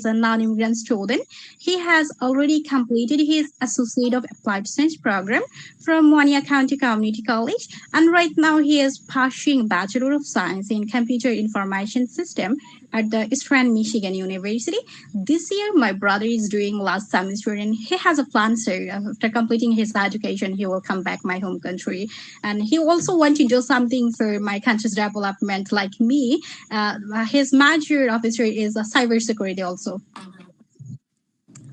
a non-immigrant student. He has already completed his Associate of Applied Science program from Wanya County Community College, and right now he is pursuing Bachelor of Science in Computer Information System at the Eastern Michigan University. This year, my brother is doing last semester, and he has a plan. So after completing his education, he will come back my home country, and he also want to do something for my country's development, like me. His major officer is a cybersecurity also.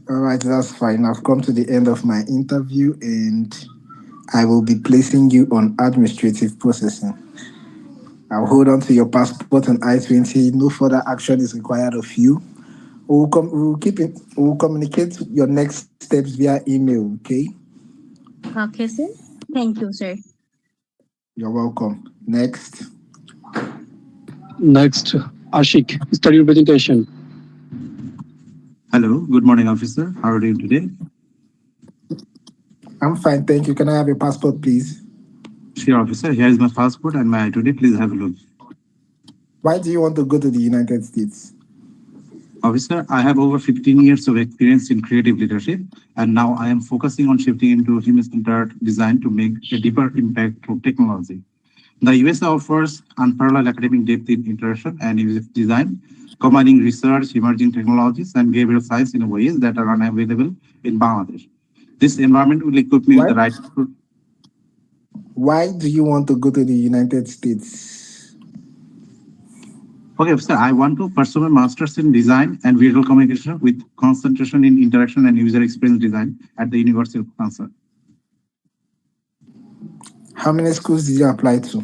All right, that's fine. I've come to the end of my interview and I will be placing you on administrative processing. I'll hold on to your passport and I-20. No further action is required of you. We'll communicate your next steps via email, okay? Okay, sir. Thank you, sir. You're welcome. Next. Next, Ashik, start your presentation. Hello, good morning, officer. How are you doing today? I'm fine, thank you. Can I have your passport, please? Sure, officer. Here is my passport and my today. Please have a look. Why do you want to go to the United States? Officer, I have over 15 years of experience in creative leadership, and now I am focusing on shifting into human-centered design to make a deeper impact through technology. The US offers unparalleled academic depth in interaction and user design, combining research, emerging technologies, and behavioral science in ways that are unavailable in Bangladesh. This environment will equip me with the right. Why do you want to go to the United States? Okay, officer, I want to pursue a master's in design and visual communication with concentration in interaction and user experience design at the University of Kansas. How many schools did you apply to?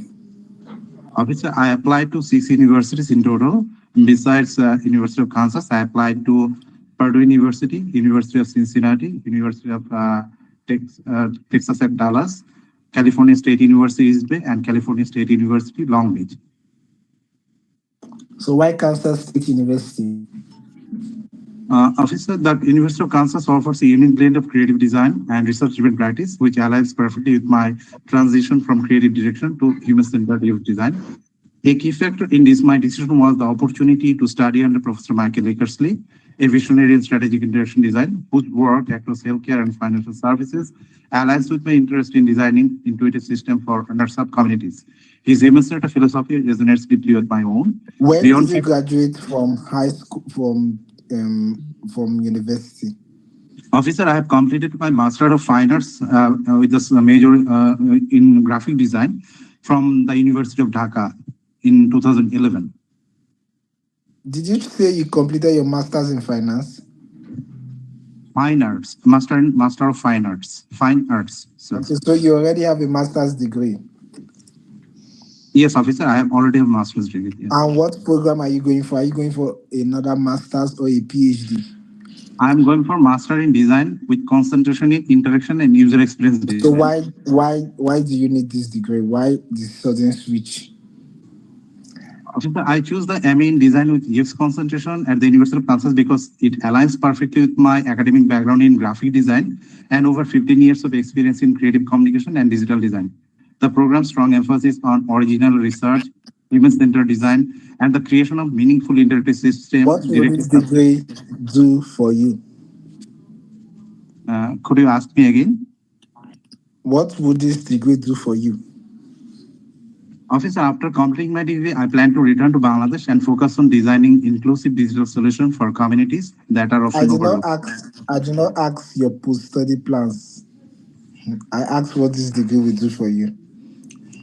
Officer, I applied to 6 universities in total. Besides University of Kansas, I applied to Purdue University, University of Cincinnati, University of Texas at Dallas, California State University East Bay, and California State University Long Beach. So why Kansas State University? Officer, the University of Kansas offers a unique blend of creative design and research-driven practice, which aligns perfectly with my transition from creative direction to human-centered youth design. A key factor in this my decision was the opportunity to study under Professor Michael Eckersley, a visionary in strategic interaction design, whose work across healthcare and financial services aligns with my interest in designing intuitive systems for underserved communities. His demonstrated philosophy resonates deeply with my own. When did you graduate from high school, from university? Officer, I have completed my Master of Fine Arts with a major in graphic design from the University of Dhaka in 2011. Did you say you completed your Masters in Finance? Fine Arts, Master of Fine Arts. Fine Arts, sir. Okay, so you already have a master's degree? Yes, officer, I have already have master's degree. Yes. And what program are you going for? Are you going for another master's or a PhD? I'm going for master in design with concentration in interaction and user experience design. So why do you need this degree? Why this sudden switch? I choose the MA in design with UX concentration at the University of Kansas because it aligns perfectly with my academic background in graphic design and over 15 years of experience in creative communication and digital design. The program's strong emphasis on original research, human-centered design, and the creation of meaningful interactive systems. What will this degree do for you? Could you ask me again? What would this degree do for you? Officer, after completing my degree, I plan to return to Bangladesh and focus on designing inclusive digital solutions for communities that are often overlooked. I do not ask your post-study plans. I asked what this degree will do for you.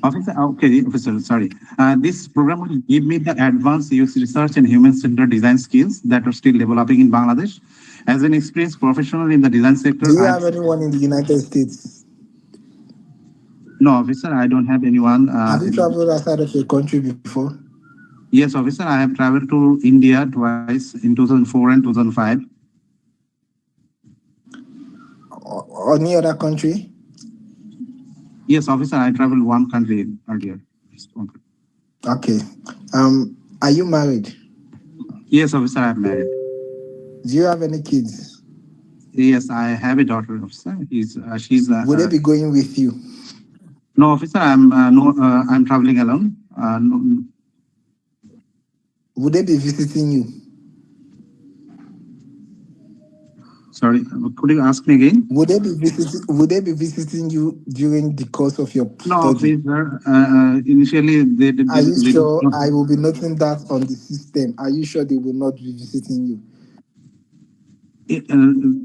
Officer, okay, officer, sorry. This program will give me the advanced UX research and human-centered design skills that are still developing in Bangladesh. As an experienced professional in the design sector, do you have anyone in the United States? No, officer, I don't have anyone. Have you traveled outside of your country before? Yes, officer, I have traveled to India twice in 2004 and 2005. Or any other country? Yes, officer, I traveled one country earlier. Okay. Are you married? Yes, officer, I am married. Do you have any kids? Yes, I have a daughter, officer. She's. Would they be going with you? No, officer, I'm traveling alone. No. Would they be visiting you? Sorry, could you ask me again? Would they be visiting you during the course of your No, study? officer. Initially, Are you they did sure? not. I will be noting that on the system. Are you sure they will not be visiting you?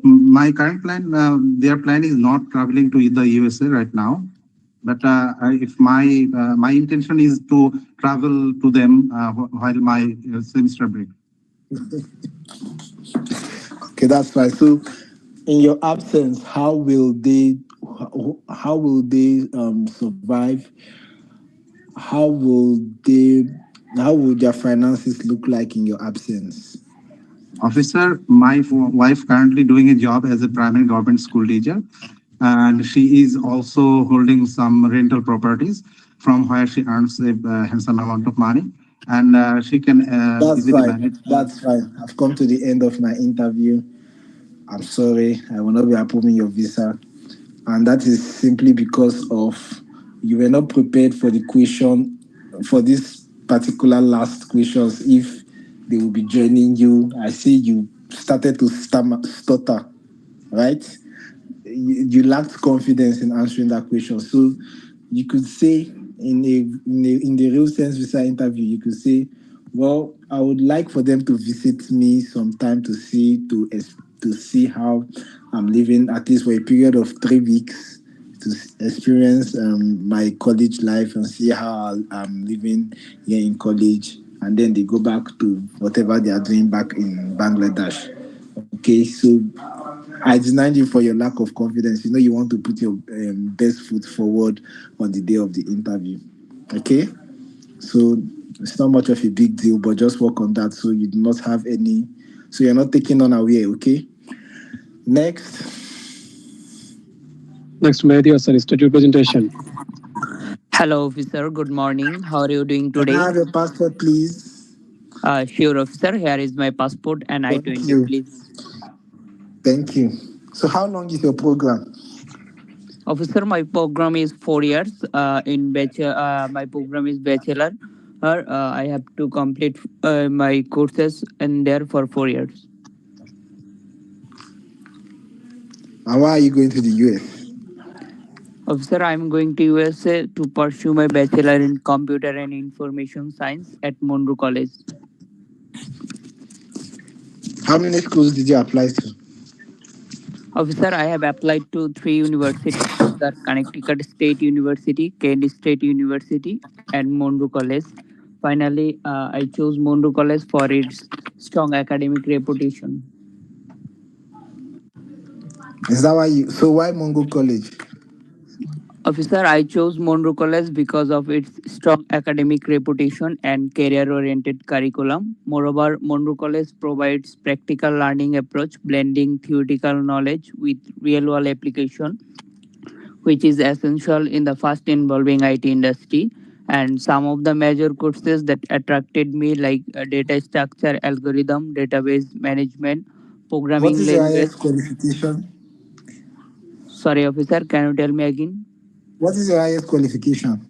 My current plan, their plan is not traveling to the USA right now. But if my intention is to travel to them while my semester break. Okay, that's fine. So, in your absence, how will they survive? How will they how will their finances look like in your absence? Officer, my wife currently doing a job as a primary government school teacher, and she is also holding some rental properties from where she earns a handsome amount of money, and she can That's easily fine. manage. That's fine. I've come to the end of my interview. I'm sorry, I will not be approving your visa. And that is simply because of you were not prepared for the question, for this particular last questions. If they will be joining you, I see you started to stutter, right? You lacked confidence in answering that question. So you could say in the real sense visa interview, you could say, well, I would like for them to visit me sometime to see how I'm living, at least for a period of 3 weeks, to experience my college life and see how I'm living here in college, and then they go back to whatever they are doing back in Bangladesh. Okay, so I denied you for your lack of confidence. You know, you want to put your best foot forward on the day of the interview. Okay, so it's not much of a big deal, but just work on that so you do not have any, so you're not taking unaware. Okay, next. Next, Mehdi Hassan, start your presentation. Hello, officer. Good morning. How are you doing Can I today? have your passport, please? Sure, officer. Here is my passport and Thank I-20, you. please. Thank you. So, how long is your program? Officer, my program is 4 years. My program is bachelor. I have to complete my courses in there for 4 years. And why are you going to the US? Officer, I am going to USA to pursue my bachelor in computer and information science at Monroe College. How many schools did you apply to? Officer, I have applied to three universities. Those are Connecticut State University, Kent State University, and Monroe College. Finally, I chose Monroe College for its strong academic reputation. Is that why you? So, why Mongo College? Officer, I chose Monroe College because of its strong academic reputation and career-oriented curriculum. Moreover, Monroe College provides practical learning approach, blending theoretical knowledge with real-world application, which is essential in the fast evolving IT industry. And some of the major courses that attracted me, like data structure, algorithm, database management, What programming is your language. highest qualification? Sorry, officer, can you tell me again? What is your highest qualification?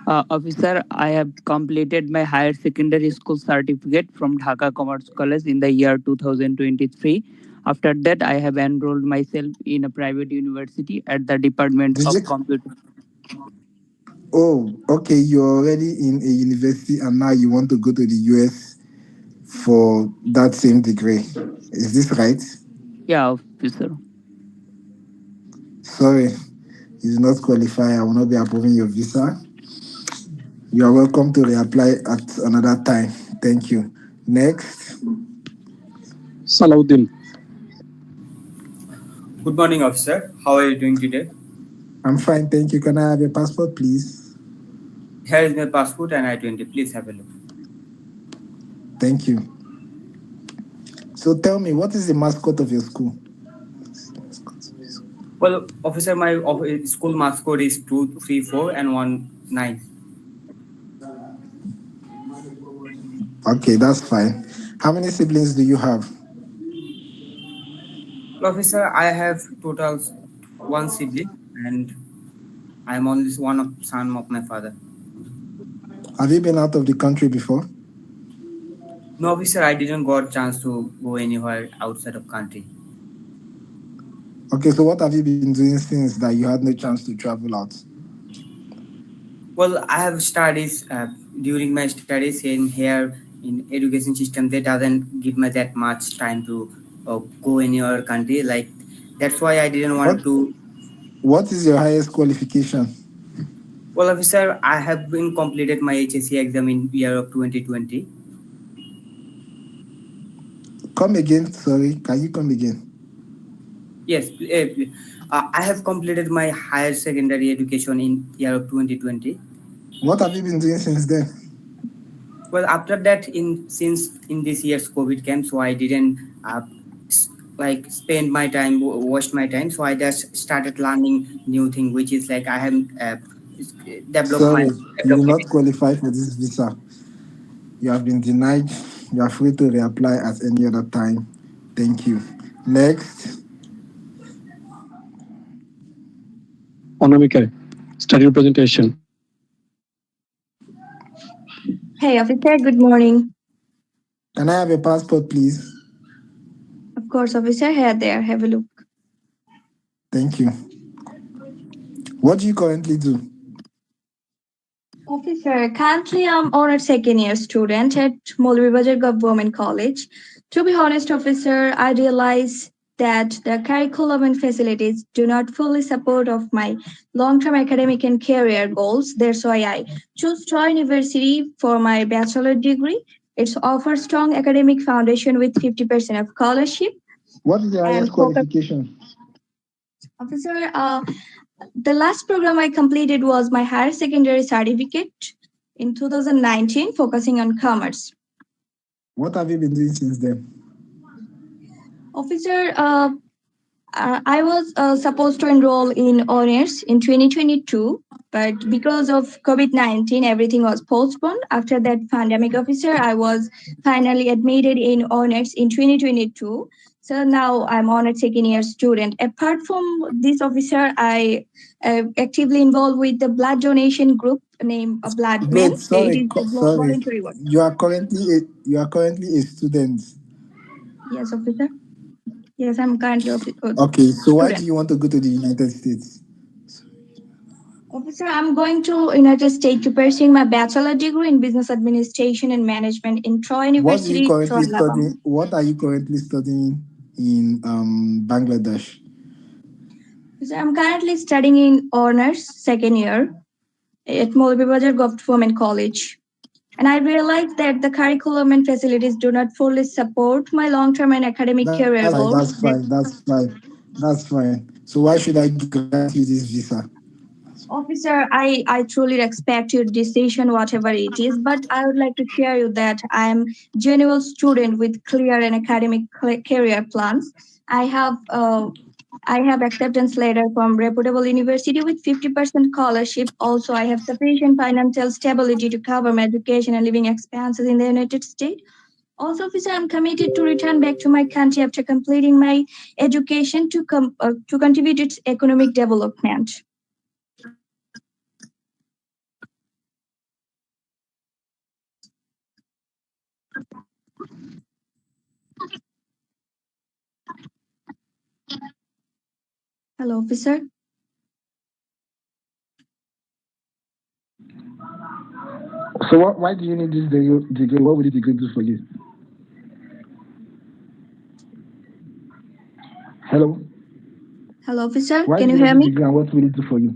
Officer, I have completed my higher secondary school certificate from Dhaka Commerce College in the year 2023. After that, I have enrolled myself in a private university at the Department Did you? of Computer. Oh, okay. You're already in a university, and now you want to go to the US for that same degree. Is this right? Yeah, officer. Sorry, you do not qualify. I will not be approving your visa. You are welcome to reapply at another time. Thank you. Next. Salahuddin. Good morning, officer. How are you doing today? I'm fine. Thank you. Can I have your passport, please? Here is my passport and I-20. Please have a look. Thank you. So tell me, what is the mascot of your school? Well, officer, my school mascot is 234 and 19. Okay, that's fine. How many siblings do you have? Well, officer, I have total one sibling and I am only one of son of my father. Have you been out of the country before? No, officer, I didn't got chance to go anywhere outside of country. Okay, so what have you been doing since that you had no chance to travel out? Well, I have studies during my studies in here in education system. They doesn't give me that much time to go in your country. Like that's why I didn't What want to. What is your highest qualification? Well, officer, I have been completed my HSC exam in year of 2020. Come again. Sorry, can you come again? Yes, I have completed my higher secondary education in year of 2020. What have you been doing since then? Well, after that, in since in this year's COVID came, so I didn't s- like spend my time, waste my time. So I just started learning new thing, which is like I have developed my Sorry, you do not qualify for this visa. You have been denied. You are free to reapply at any other time. Thank you. Next. Anamika, start your presentation. Hey, officer, good morning. Can I have your passport, please? Of course, officer, here there, have a look. Thank you. What do you currently do? Officer, currently I'm on a second year student at Bajar Government College. To be honest, officer, I realize that the curriculum and facilities do not fully support of my long-term academic and career goals. That's why I chose Troy University for my bachelor degree. It offers strong academic foundation with 50% of scholarship What is your and highest focus. qualification? Officer, the last program I completed was my higher secondary certificate in 2019, focusing on commerce. What have you been doing since then? Officer, I was supposed to enroll in honors in 2022, but because of COVID-19, everything was postponed. After that pandemic, officer, I was finally admitted in honors in 2022. So now I'm on a second year student. Apart from this, officer, I actively involved with the blood donation group named Blood Wait, Men. It sorry, is a sorry. voluntary work. You are currently a student. Yes, officer. Yes, I'm currently a Okay, so why do student. you want to go to the United States? Officer, I'm going to United States to pursue my bachelor degree in business administration and management in Troy What do you University, Troy, currently Alabama. study? What are you currently studying in Bangladesh? So I'm currently studying in honors second year at Bajar Government College. And I realized that the curriculum and facilities do not fully support my long-term and academic That's career fine. goals. That's fine. That's fine. That's fine. So why should I grant you this visa? Officer, I truly respect your decision, whatever it is, but I would like to share you that I am genuine student with clear and academic career plans. I have I have acceptance letter from reputable university with 50% scholarship. Also, I have sufficient financial stability to cover my education and living expenses in the United States. Also, officer, I'm committed to return back to my country after completing my education to contribute its economic development. Hello, officer. So why do you need this degree? What will the degree do for you? Hello. Hello, officer. Why Can do you you hear need the me? degree and what will it do for you?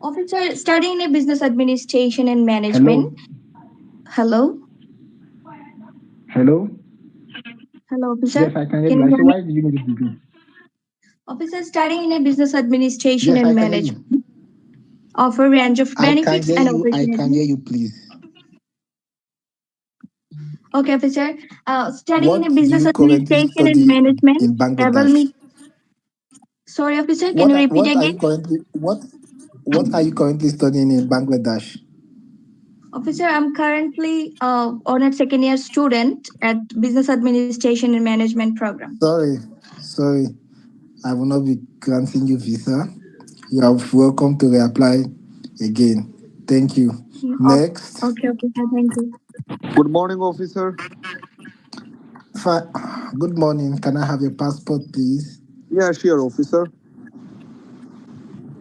Officer, studying in business administration and Hello. management. Hello? Hello. Hello, officer. Yes, I can hear Can you. you I say hear me? why do you need the degree? Officer, studying in a business administration Yes, I and can hear management you. offer a range of I can benefits hear and you. I can opportunities. hear you. Please. Okay, officer. Studying in What a do business you currently administration and study management in enable Bangladesh? me. Sorry, officer. Can you repeat What are again? you currently what are you currently studying in Bangladesh? Officer, I'm currently on a second year student at business administration and management program. Sorry, I will not be granting you visa. You are welcome to reapply again. Thank you. Next. Okay, officer. Thank you. Good morning, officer. Good morning. Can I have your passport, please? Yeah, sure, officer.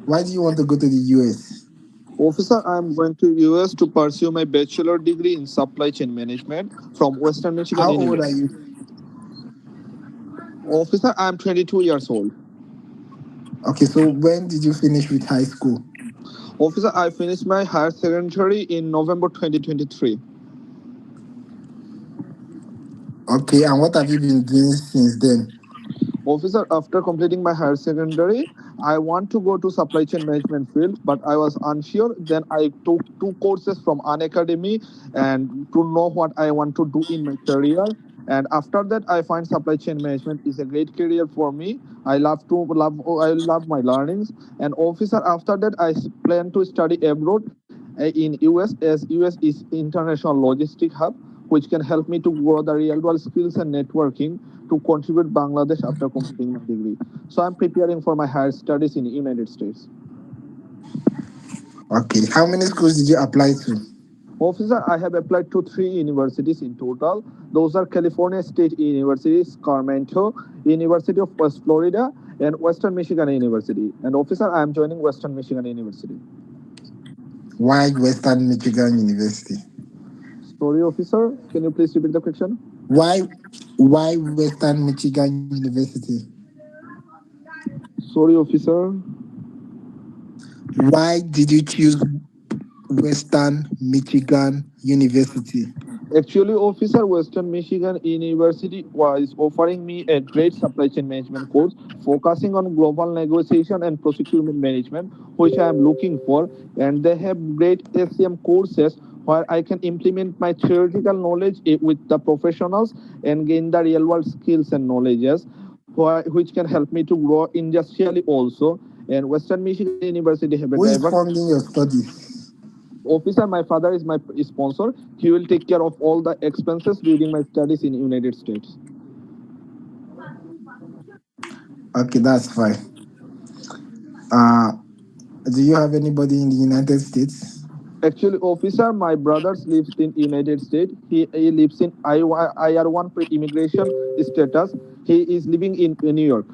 Why do you want to go to the US? Officer, I'm going to US to pursue my bachelor degree in supply chain management from Western Michigan How old are University. you? Officer, I'm 22 years old. Okay, so when did you finish with high school? Officer, I finished my higher secondary in November 2023. Okay, and what have you been doing since then? Officer, after completing my higher secondary, I want to go to supply chain management field, but I was unsure. Then I took two courses from an academy and to know what I want to do in my career. And after that, I find supply chain management is a great career for me. I love my learnings. And officer, after that, plan to study abroad in US, as US is international logistic hub, which can help me to grow the real world skills and networking to contribute Bangladesh after completing my degree. So I'm preparing for my higher studies in United States. Okay, how many schools did you apply to? Officer, I have applied to three universities in total. Those are California State University, Sacramento, University of West Florida, and Western Michigan University. And officer, I am joining Western Michigan University. Why Western Michigan University? Sorry, officer, can you please repeat the question? Why why Western Michigan University? Sorry, officer. Why did you choose Western Michigan University? Actually, officer, Western Michigan University was offering me a great supply chain management course focusing on global negotiation and procurement management, which I am looking for. And they have great SCM courses where I can implement my theoretical knowledge with the professionals and gain the real world skills and knowledges, which can help me to grow industrially also. And Western Michigan University have a Who is diverse funding your studies? officer. My father is my sponsor. He will take care of all the expenses during my studies in United States. Okay, that's fine. Uh, do you have anybody in the United States? Actually, officer, my brothers lives in United States. He lives in IR1 pre-immigration status. He is living in New York.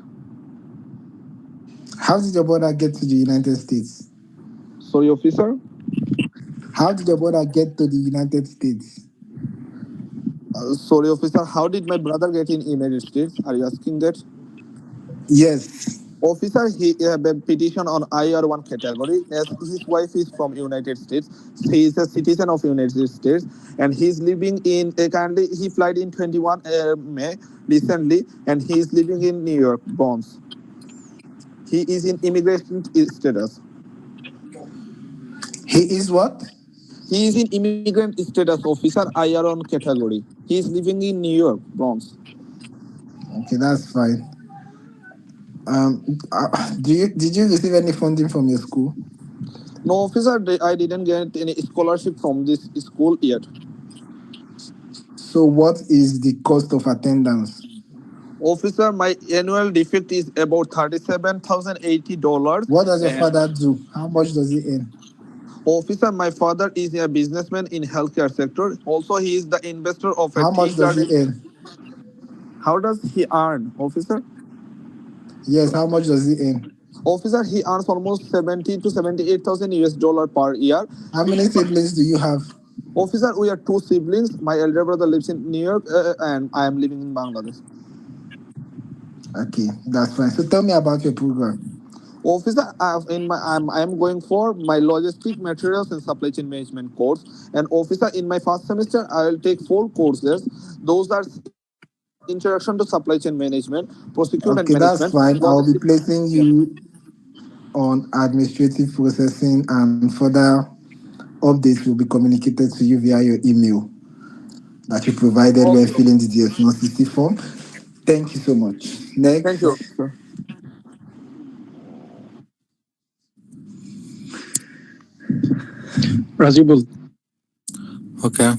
How did your brother get to the United States? Sorry, officer. How did your brother get to the United States? Sorry, officer. How did my brother get in United States? Are you asking that? Yes. Officer, he have a petition on IR1 category as his wife is from United States. He is a citizen of United States and he's living in currently he flight in 21 May recently and he is living in New York, Bronx. He is in immigration status. He is what? He is in immigrant status officer IR1 category. He is living in New York, Bronx. Okay, that's fine. Did you receive any funding from your school? No, officer, I didn't get any scholarship from this school yet. So what is the cost of attendance? Officer, my annual defect is about $37,080. What does your And father do? How much does he earn? officer, my father is a businessman in healthcare sector. Also, he is the investor of a How tea much does he garden. earn? How does he earn, officer? Yes, how much does he earn? Officer, he earns almost 70 to 78,000 US dollar per year. How many siblings do you have? Officer, we are two siblings. My elder brother lives in New York, and I am living in Bangladesh. Okay, that's fine. So tell me about your program. Officer, I'm going for my logistic materials and supply chain management course. And officer, in my first semester, I will take four courses. Those are introduction to supply chain management, procurement management, Okay, that's logistic fine. I'll be management. placing Yeah. you on administrative processing, and further updates will be communicated to you via your email that you provided when Okay. filling the DS160 form. Thank you so much. Thank you, Next. officer. Rajibul. Okay.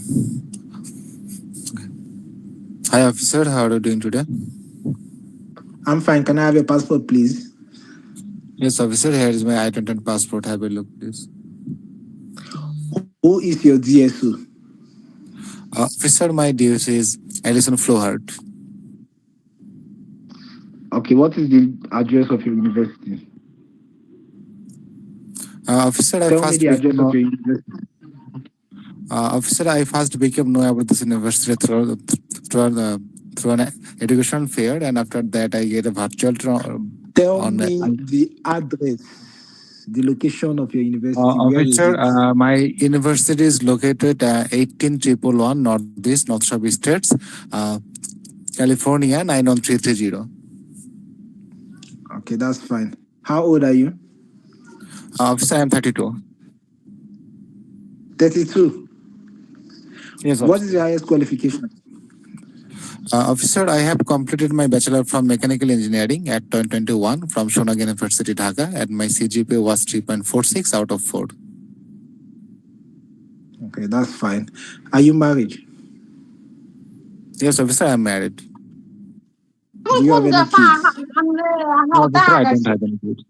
Hi, officer. How are you doing today? I'm fine. Can I have your passport, please? Yes, officer. Here is my identity and passport. Have a look, please. Who is your DSO? Officer, my DOC is Alison Flohart. Okay, what is the address of your university? Officer, I Tell me first the address became of your university. officer. I first became know about this university through the through an education fair, and after that, I get a virtual Tell on. me the address, the location of your university. Where is Officer, it? my university is located 18111 Northeast North Shore Estates, uh, California 91330. Okay, that's fine. How old are you? Officer, I am 32. 32. Yes, What officer. is your highest qualification? Officer, I have completed my bachelor from mechanical engineering at 2021 from Shonag University, Dhaka, and my CGPA was 3.46 out of 4. Okay, that's fine. Are you married? Yes, officer, I am married. Do you have any kids? No, officer, I don't have any kids.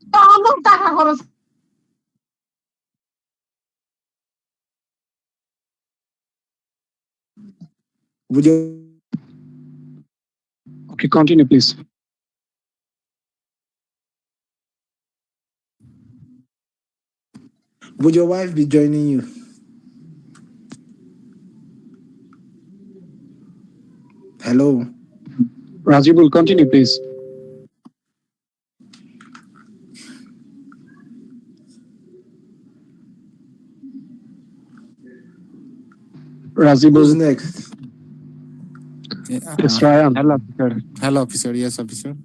Would your Okay, continue, please. would your wife be joining you? Hello. Rajiv will continue, please. Who's Rajiv, next? it's Ryan. Hello, officer. Hello, officer. Yes, officer.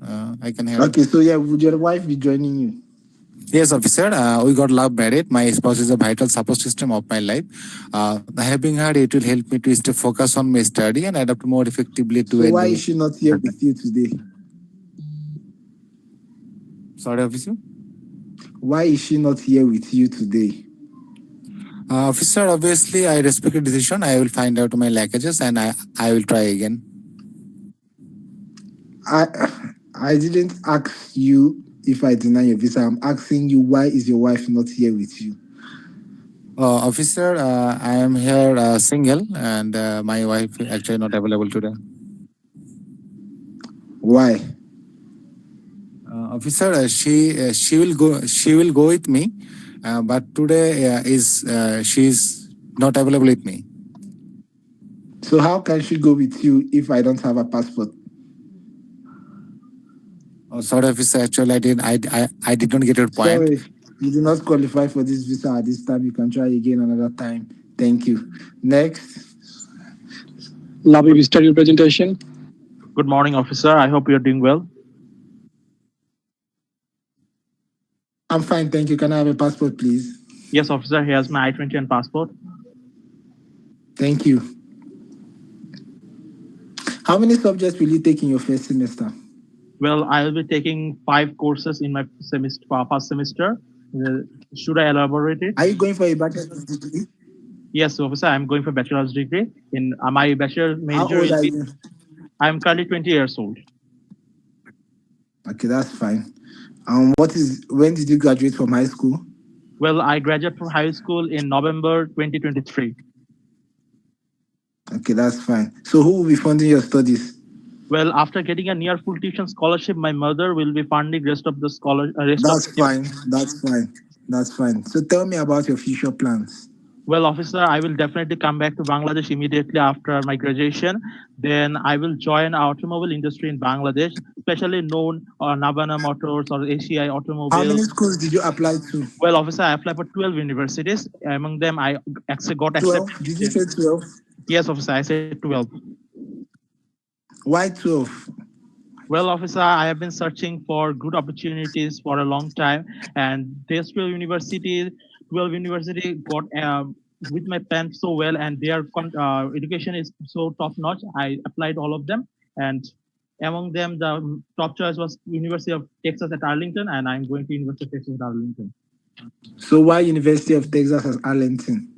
I can hear. Okay, so yeah, would your wife be joining you? Yes, officer. We got love married. My spouse is a vital support system of my life. Having her, it will help me to stay focused on my study and adapt more effectively to So a why new. is she not here with you today? Sorry, officer. Why is she not here with you today? Officer, obviously, I respect your decision. I will find out my lackages and I will try again. I I didn't ask you if I deny your visa. I'm asking you why is your wife not here with you? Officer, I am here single and my wife actually not available today. Why? Officer, she will go with me, but today is she is not available with me. So how can she go with you if I don't have a passport? Oh, sorry, officer. Actually, I did not get your point. Sorry, you do not qualify for this visa at this time. You can try again another time. Thank you. Next. Labi, we start your presentation. Good morning, officer. I hope you're doing well. I'm fine, thank you. Can I have a passport, please? Yes, officer. Here's my I-20 and passport. Thank you. How many subjects will you take in your first semester? Well, I'll be taking 5 courses in my semester, first semester. Should I elaborate it? Are you going for a bachelor's degree? Yes, officer. I'm going for bachelor's degree in my bachelor How major old will are be. you? I'm currently 20 years old. Okay, that's fine. When did you graduate from high school? Well, I graduated from high school in November 2023. Okay, that's fine. So who will be funding your studies? Well, after getting a near full tuition scholarship, my mother will be funding rest of the That's fine. That's fine. That's fine. So tell me about your future plans. Well, officer, I will definitely come back to Bangladesh immediately after my graduation. Then I will join automobile industry in Bangladesh, especially known Navana Motors or ACI How many Automobiles. schools did you apply to? Well, officer, I applied for 12 universities. Among them, I actually got 12? accepted. Did you say 12? Yes, officer, I said 12. Why 12? Well, officer, I have been searching for good opportunities for a long time, and this 12 university got with my plan so well, and their education is so top notch. I applied all of them, and among them, the top choice was University of Texas at Arlington, and I'm going to University of Texas at Arlington. So why University of Texas at Arlington?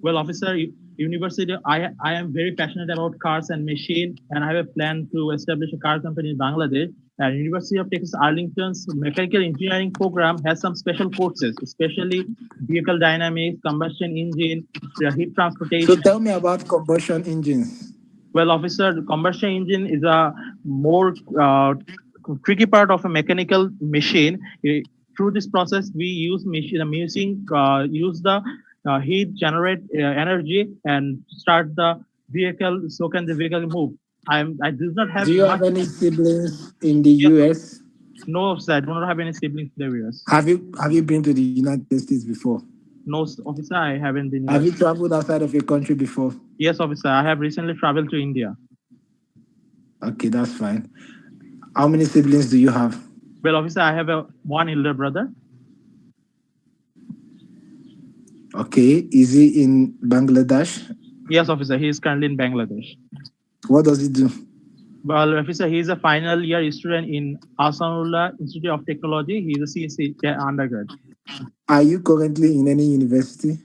Well, officer, university, I am very passionate about cars and machine, and I have a plan to establish a car company in Bangladesh. And University of Texas Arlington's mechanical engineering program has some special courses, especially vehicle dynamics, combustion engine, heat So transportation. tell me about combustion engines. Well, officer, the combustion engine is a more tricky part of a mechanical machine. Through this process, we use use the heat, generate energy, and start the vehicle. So can the vehicle move? I do not have Do you much. have any siblings in the Yes, US? no, officer. I do not have any siblings in the US. Have you been to the United States before? No, officer. I haven't been Have US. you traveled outside of your country before? Yes, officer. I have recently traveled to India. Okay, that's fine. How many siblings do you have? Well, officer, I have one elder brother. Okay, is he in Bangladesh? Yes, officer. He is currently in Bangladesh. What does he do? Well, officer, he is a final year student in Asanullah Institute of Technology. He is a CSC undergrad. Are you currently in any university?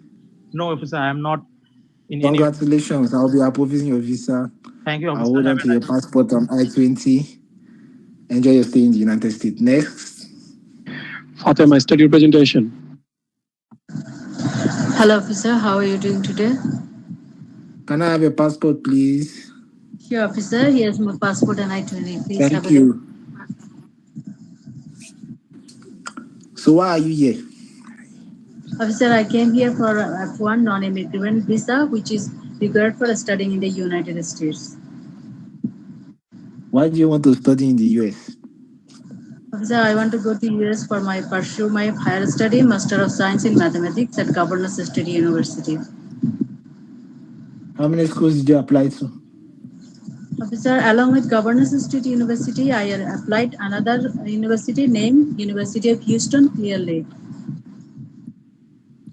No, officer, I am not in any. Congratulations, I'll be approving your visa. Thank you, I'll officer. hold on to your passport on I-20. Enjoy your stay in the United States. Next. Fatima, start your presentation. Hello, officer. How are you doing today? Can I have your passport, please? Here, officer. Here's my passport and I-20. Please have Thank a look. you. So why are you here? Officer, I came here for F1 non-immigrant visa, which is required for studying in the United States. Why do you want to study in the US? Officer, I want to go to US for pursue my higher study, Master of Science in Mathematics at Governors State University. How many schools did you apply to? Officer, along with Governors State University, I applied another university named University of Houston, Clear Lake.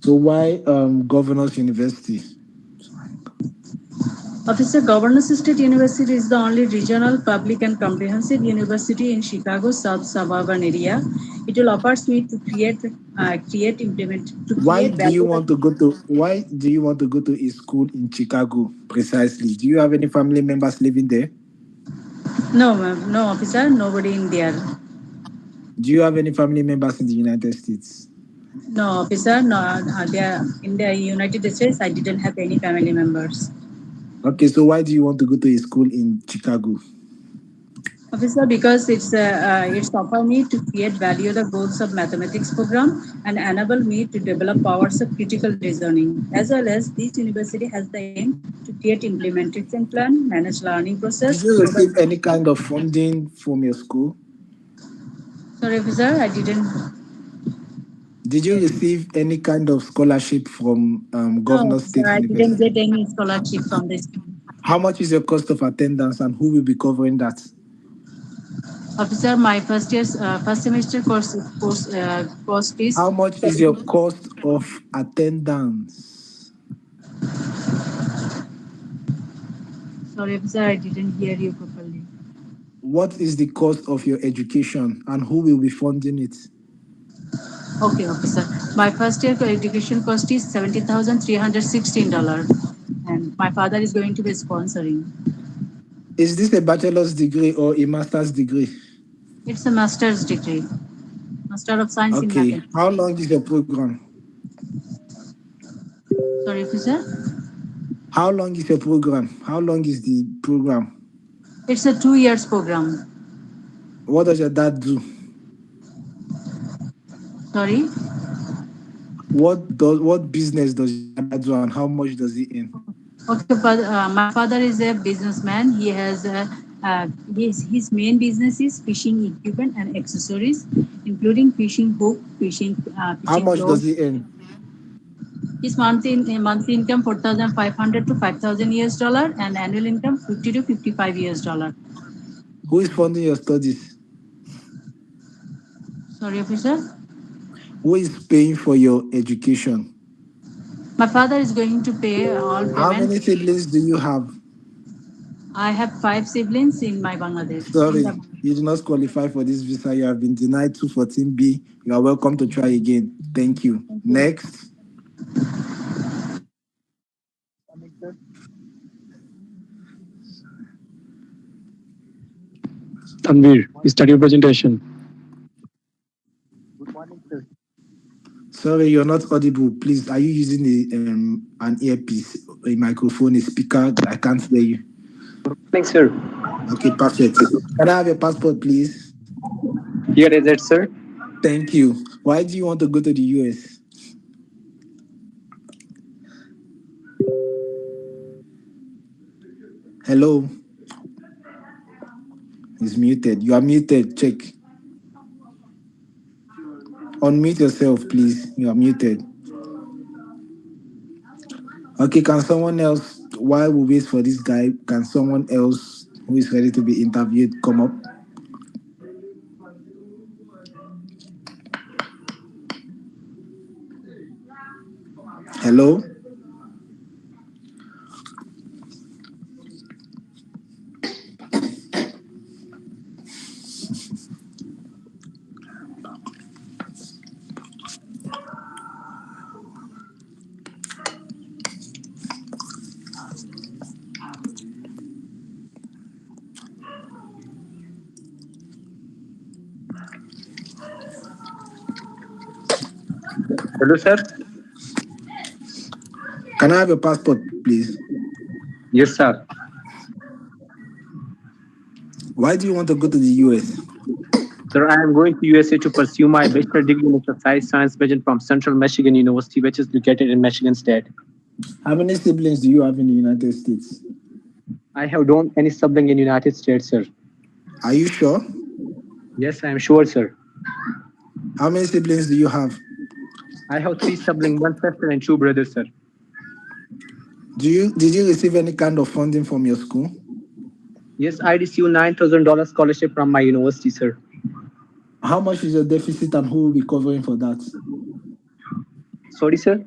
So why Governors University? Officer, Governors State University is the only regional, public, and comprehensive university in Chicago's south suburban area. It will offer me to implement. Why do you want to go to a school in Chicago precisely? Do you have any family members living there? No, ma'am. No, officer. Nobody in there. Do you have any family members in the United States? No, officer. No, there in the United States, I didn't have any family members. Okay, so why do you want to go to a school in Chicago? Officer, because it's offer me to create value the goals of mathematics program and enable me to develop powers of critical reasoning, as well as this university has the aim to create implementation plan, manage learning process. Did you receive any kind of funding from your school? Sorry, officer, I didn't. Did you receive any kind of scholarship from Governor State I University? didn't get any scholarship from this. How much is your cost of attendance and who will be covering that? Officer, my first semester cost is. How much is your cost of attendance? Sorry, officer, I didn't hear you properly. What is the cost of your education and who will be funding it? Okay, officer. My first year education cost is $70,316, and my father is going to be sponsoring. Is this a bachelor's degree or a master's degree? It's a master's degree, Master of Science in Okay. Mathematics. How long is your program? Sorry, officer. How long is your program? How long is the program? It's a 2 years program. What does your dad do? Sorry. What business does your dad do and how much does he earn? Okay, my father is a businessman. He has his main business is fishing equipment and accessories, including fishing hook, fishing. How much clothes. does he earn? His monthly income $4,500 to $5,000 and annual income $50 to $55. Who is funding your studies? Sorry, officer. Who is paying for your education? My father is going to pay all payment. How many siblings do you have? I have 5 siblings in my Bangladesh. Sorry, you do not qualify for this visa. You have been denied 214B. You are welcome to try again. Thank you. Next. Tanvir, start your presentation. Good morning, sir. Sorry, you're not audible. Please, are you using an earpiece, a microphone, a speaker? I can't hear you. Thanks, sir. Okay, perfect. Can I have your passport, please? Here is it, sir. Thank you. Why do you want to go to the US? Hello. He's muted. You are muted. Check. Unmute yourself, please. You are muted. Okay, can someone else, while we wait for this guy, can someone else who is ready to be interviewed come up? Hello? Hello, sir. Can I have your passport, please? Yes, sir. Why do you want to go to the US? Sir, I am going to USA to pursue my bachelor degree in exercise science major from Central Michigan University, which is located in Michigan State. How many siblings do you have in the United States? I have don't any sibling in United States, sir. Are you sure? Yes, I am sure, sir. How many siblings do you have? I have 3 siblings, 1 sister and 2 brothers, sir. Did you receive any kind of funding from your school? Yes, I received $9,000 scholarship from my university, sir. How much is your deficit and who will be covering for that? Sorry, sir?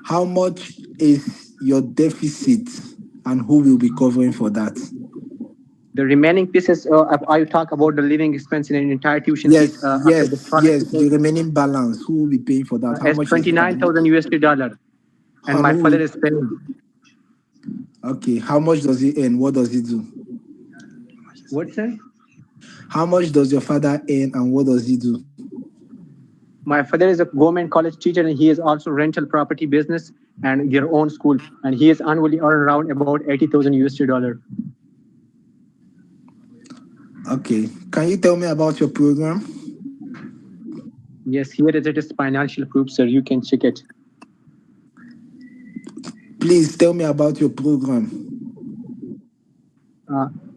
How much is your deficit and who will be covering for that? The remaining pieces, I talk about the living expense in an entire tuition yes, fees. Yes, the remaining balance. Who will be paying for that? How As much 29,000 USD dollar, and my father is paying. Okay, how much does he earn? What does he do? What, sir? How much does your father earn and what does he do? My father is a government college teacher and he is also rental property business and their own school. And he is annually earn around about 80,000 USD dollar. Okay, can you tell me about your program? Yes, here is it is financial proof, sir. You can check it. Please tell me about your program.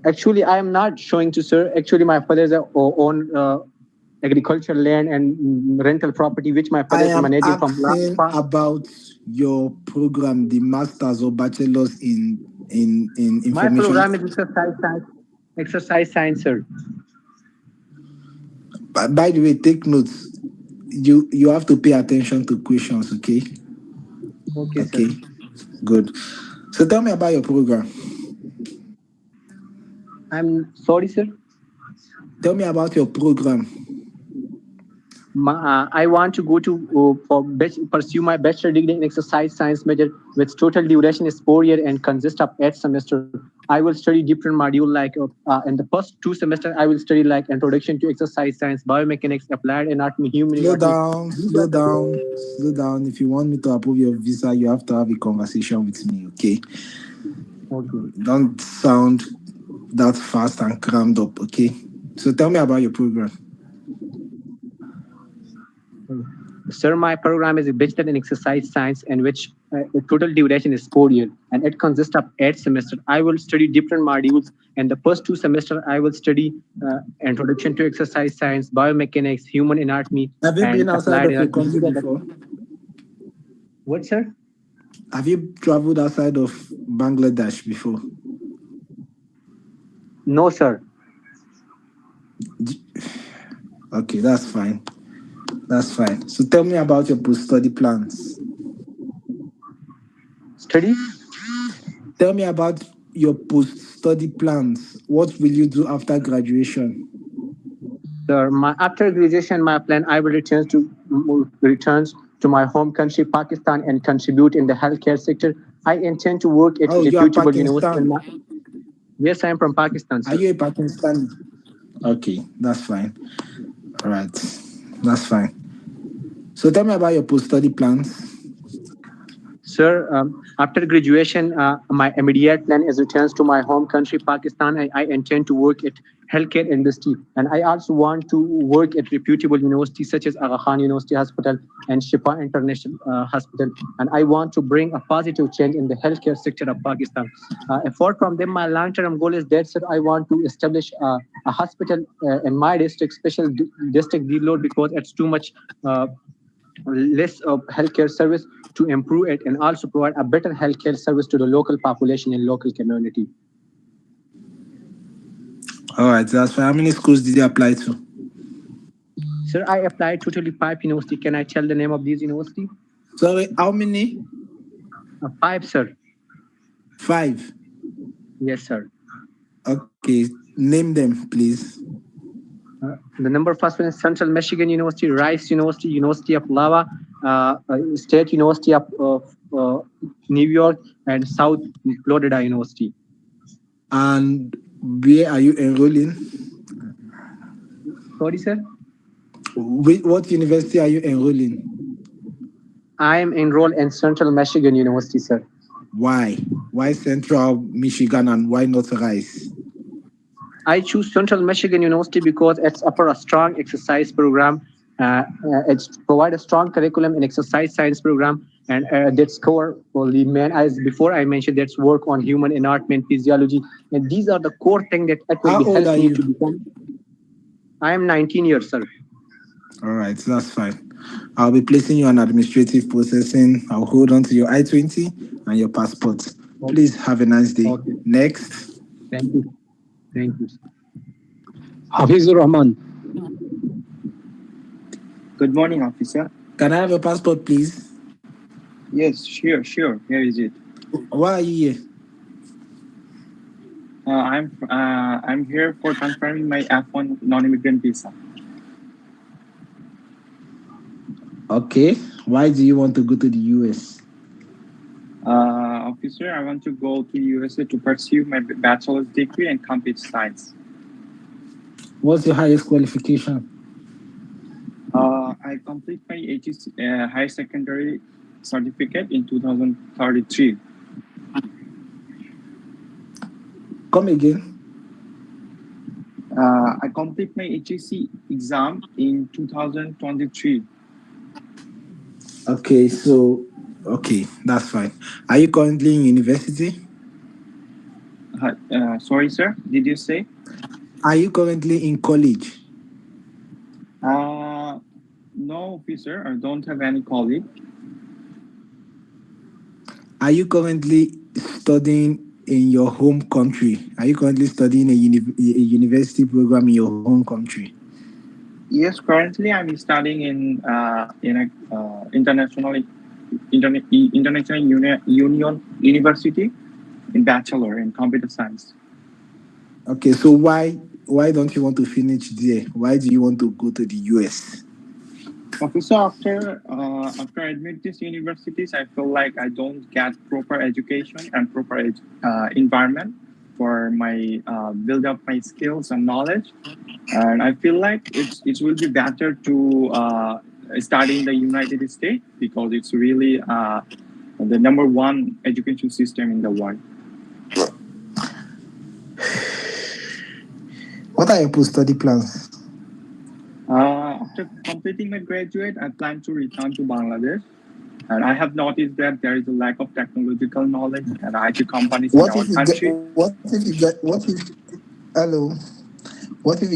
Actually, I am not showing to sir. Actually, my father is own agricultural land and rental property, which my father is managing from last past. About your program, the masters or bachelors in information. My program is exercise science, sir. By the way, take notes. You have to pay attention to questions, okay? Okay, sir. Good. So tell me about your program. I'm sorry, sir. Tell me about your program. I want to go to pursue my bachelor degree in exercise science major, which total duration is 4 years and consists of 8 semesters. I will study different module like in the first 2 semesters I will study like introduction to exercise science, biomechanics, applied anatomy, human anatomy. Slow down. If you want me to approve your visa, you have to have a conversation with me, okay? Okay. Don't sound that fast and crammed up, okay? So tell me about your program. Sir, my program is a bachelor in exercise science, in which the total duration is 4 years, and it consists of 8 semesters. I will study different modules. In the first 2 semesters, I will study introduction to exercise science, biomechanics, human anatomy. Have you been outside of your country before? What, sir? Have you traveled outside of Bangladesh before? No, sir. Okay, that's fine. That's fine. So tell me about your post-study plans. Study? Tell me about your post-study plans. What will you do after graduation? Sir, after graduation, my plan, I will return to my home country, Pakistan, and contribute in the healthcare sector. I intend to work at a reputable university. Yes, I am from Pakistan, sir. Are you a Pakistani? Okay, that's fine. All right, that's fine. So tell me about your post-study plans. Sir, after graduation, my immediate plan is returns to my home country, Pakistan. I intend to work at healthcare industry, and I also want to work at reputable universities such as Aga Khan University Hospital and Shifa International Hospital. And I want to bring a positive change in the healthcare sector of Pakistan. Apart from them, my long-term goal is that, sir, I want to establish a hospital in my district, district Dilor, because it's too much. Less of healthcare service to improve it and also provide a better healthcare service to the local population and local community. All right, that's fine. How many schools did you apply to? Sir, I applied totally 5 university. Can I tell the name of these university? Sorry, how many? 5, sir. 5. Yes, sir. Okay, name them, please. The number first one is Central Michigan University, Rice University, University of Lava, State University of New York, and South Florida University. And where are you enrolling? Sorry, sir? What university are you enrolling? I am enrolled in Central Michigan University, sir. Why? Why Central Michigan and why not Rice? I choose Central Michigan University because it's offer a strong exercise program. It's provide a strong curriculum and exercise science program, and that's core for the man. As before I mentioned, that's work on human anatomy and physiology, and these are the core thing that it will How old help are me you? to become. I am 19 years, sir. All right, that's fine. I'll be placing you on administrative processing. I'll hold on to your I-20 and your passport. Okay. Please have a nice day. Okay. Next. Thank you. Thank you. Hafizur Rahman. Good morning, officer. Can I have your passport, please? Yes, sure. Here is it. Why are you here? I'm here for confirming my F1 non-immigrant visa. Okay. Why do you want to go to the US? Officer, I want to go to USA to pursue my bachelor's degree in computer science. What's your highest qualification? I complete my HEC, higher secondary certificate in 2033. Come again. I complete my HEC exam in 2023. Okay, that's fine. Are you currently in university? Sorry, sir. Did you say? Are you currently in college? No, officer. I don't have any college. Are you currently studying in your home country? Are you currently studying a university program in your home country? Yes, currently I'm studying in a international union university in bachelor in computer science. Okay, so why don't you want to finish there? Why do you want to go to the US? Okay, so after admit these universities, I feel like I don't get proper education and proper environment for my build up my skills and knowledge, and I feel like it will be better to study in the United States because it's really the number one education system in the world. What are your post-study plans? After completing my graduate, I plan to return to Bangladesh. And I have noticed that there is a lack of technological knowledge and IT companies in our country. What if you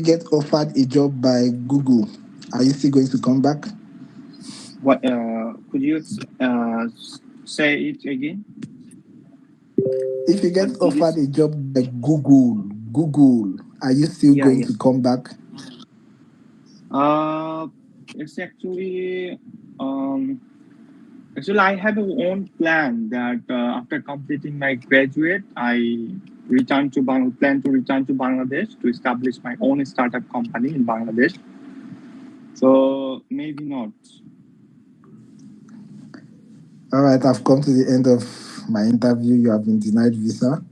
get offered a job by Google? Are you still going to come back? What could you say it again? If you get offered a job by Google, are you still going to come back? It's actually I have an own plan that after completing my graduate, I plan to return to Bangladesh to establish my own startup company in Bangladesh. So maybe not. All right, I've come to the end of my interview. You have been denied visa.